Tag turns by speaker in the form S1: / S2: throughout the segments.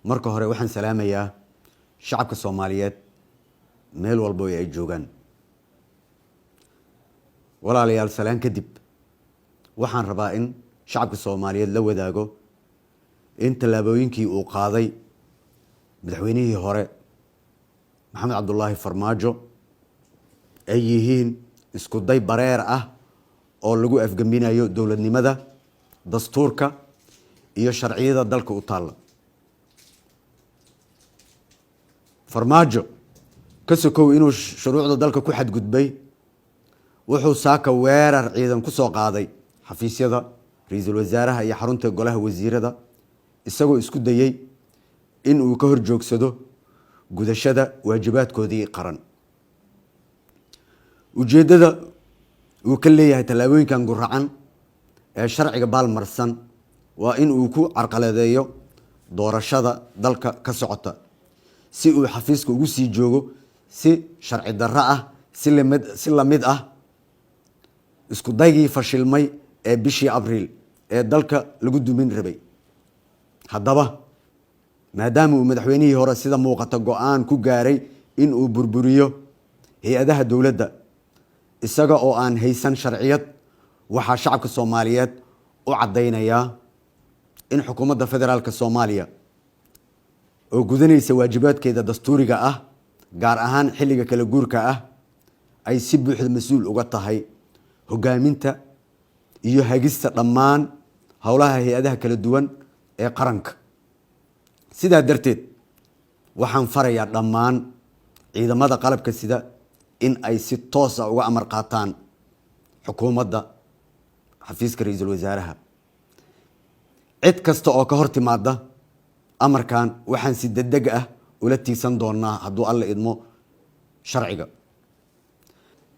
S1: marka hore waxaan salaamayaa shacabka Soomaaliyeed meel walba ay joogaan. walaalayaal salaan kadib waxaan rabaa in shacabka Soomaaliyeed la wadaago in talaabooyinkii uu qaaday madaxweynihii hore Maxamed Cabdullaahi Farmaajo ay yihiin isku day bareer ah oo lagu afgambinayo dawladnimada, dastuurka iyo sharciyada dalka u taala. Farmaajo ka sokow inuu shuruucda dalka ku xadgudbay, wuxuu saaka weerar ciidan ku soo qaaday xafiisyada ra'iisul wasaaraha iyo xarunta golaha wasiirada, isagoo isku dayay in uu ka horjoogsado gudashada waajibaadkoodii qaran. ujeedada uu ka leeyahay talaabooyinkan guracan ee sharciga baalmarsan waa in uu ku carqaladeeyo doorashada dalka ka socota, si uu xafiiska ugu sii joogo si sharci darro ah, si lamid ah isku daygii fashilmay ee bishii Abriil ee dalka lagu dumin rabay. haddaba maadaama uu madaxweynihii hore sida muuqata go'aan ku gaaray in uu burburiyo hay'adaha dawladda isaga oo aan haysan sharciyad, waxaa shacabka Soomaaliyeed u cadeynayaa in xukuumadda federaalka Soomaaliya oo gudanaysa waajibaadkeeda dastuuriga ah, gaar ahaan xilliga kala guurka ah, ay si buuxda mas'uul uga tahay hogaaminta iyo hagista dhammaan howlaha hay'adaha kala duwan ee qaranka. sidaa darteed waxaan farayaa dhammaan ciidamada qalabka sida in ay si toos ah uga amar qaataan xukuumadda xafiiska ra'iisul wasaaraha. cid kasta oo ka hor timaada amarkan waxaan si degdeg ah ula tiigsan doonaa hadduu alla idmo sharciga.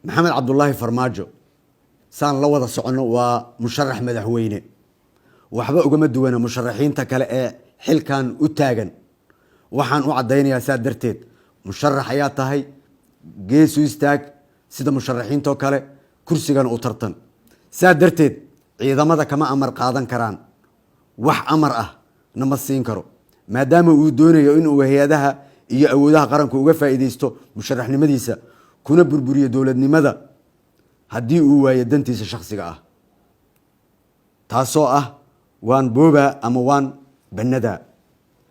S1: Maxamed Cabdullaahi Farmaajo saan la wada socono waa musharax madaxweyne, waxba ugama duwana musharaxiinta kale ee xilkan u taagan. waxaan u cadeynayaa saa darteed musharax ayaa tahay, gees u istaag sida musharaxiinta kale, kursigan u tartan. saa darteed ciidamada kama amar qaadan karaan, wax amar ah nama siin karo, maadaama uu doonayo in uu hay'adaha iyo awoodaha qaranka uga faa'iideysto musharaxnimadiisa kuna burburiyo dawladnimada haddii uu waayo dantiisa shakhsiga ah, taasoo ah waan booba ama waan banada.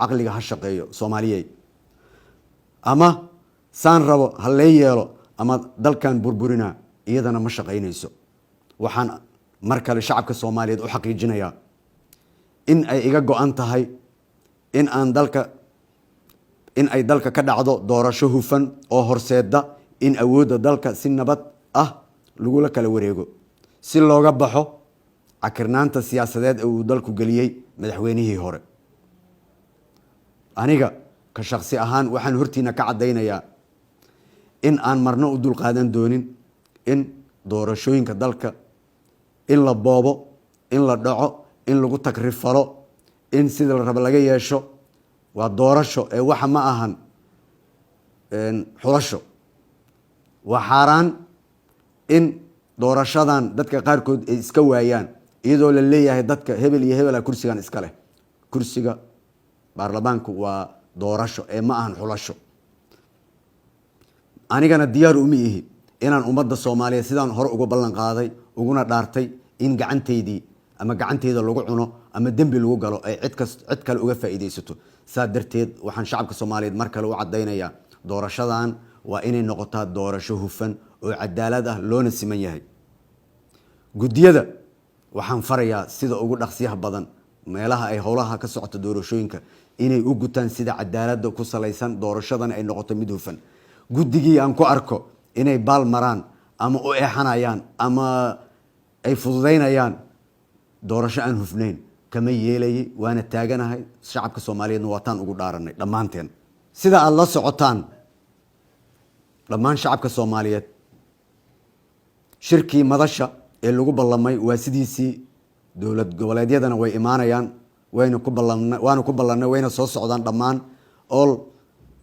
S1: caqliga ha shaqeeyo Soomaaliyeed, ama saan rabo ha la yeelo ama dalkan burburina iyadana ma shaqeynayso. waxaan mar kale shacabka Soomaaliyeed u xaqiijinayaa in ay iga go'an tahay in ay dalka ka dhacdo doorasho hufan oo horseeda in awoodda dalka si nabad ah lagula kala wareego, si looga baxo cakirnaanta siyaasadeed ee uu dalku geliyay madaxweynihii hore. aniga ka shakhsi ahaan waxaan hortiina ka cadeynayaa in aan marna u dulqaadan doonin in doorashooyinka dalka in la boobo, in la dhaco, in lagu takrifalo, in sida la rabo laga yeesho. waa doorasho ee waxa ma ahan xulasho. waa xaaraan in doorashadan dadka qaarkood ay iska waayaan iyadoo la leeyahay dadka hebel iyo hebel kursigan iska leh. kursiga baarlamaanku waa doorasho ee ma ahan xulasho. anigana diyaar uma ihi inaan ummadda Soomaaliyeed sidaan hore uga ballan qaaday uguna dhaartay in gacanteydii ama gacanteeda lagu cuno ama dembi lagu galo ay cid kale uga faa'iideysato. saa darteed waxaan shacabka Soomaaliyeed mar kale u cadeynayaa doorashadan waa inay noqotaa doorasho hufan oo cadaalad ah loona siman yahay. guddiyada waxaan farayaa sida ugu dhaqsiyaha badan meelaha ay howlaha ka socota doorashooyinka inay u gutaan sida cadaaladda ku salaysan, doorashadan ay noqoto mid hufan. guddigii aan ku arko inay baal maraan ama u eexanayaan ama ay fududeynayaan doorasho aan hufnayn kama yeelayay, waana taaganahay. shacabka Soomaaliyeedna waataan ugu dhaaranay dhammaanteen. sida aad la socotaan dhammaan shacabka Soomaaliyeed, shirkii madasha ee lagu ballamay waa sidiisii. dowlad goboleedyadana way imaanayaan, waana ku ballanay, wayna soo socdaan dhammaan. all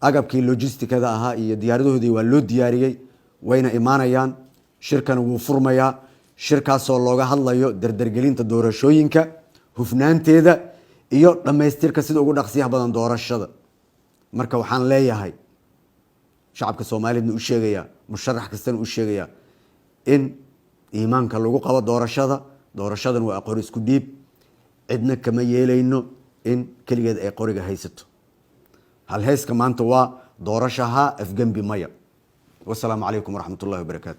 S1: agabkii logistikada ahaa iyo diyaaradahoodii waa loo diyaariyey, wayna imaanayaan. shirkana wuu furmayaa, shirkaasoo looga hadlayo dardargelinta doorashooyinka, hufnaanteeda iyo dhamaystirka sida ugu dhaqsiyaha badan doorashada. marka waxaan leeyahay shacabka Soomaaliyeed u sheegaya musharax kastana u sheegaya in iimaanka lagu qabo doorashadan waa aqoon isku dhiib, cidna kama yeelayno in kaligeed ay qoriga haysato. hal heeska maanta waa doorashaha afgambi maya. wassalaamu calaykum waraxmatullaahi wabarakaatu.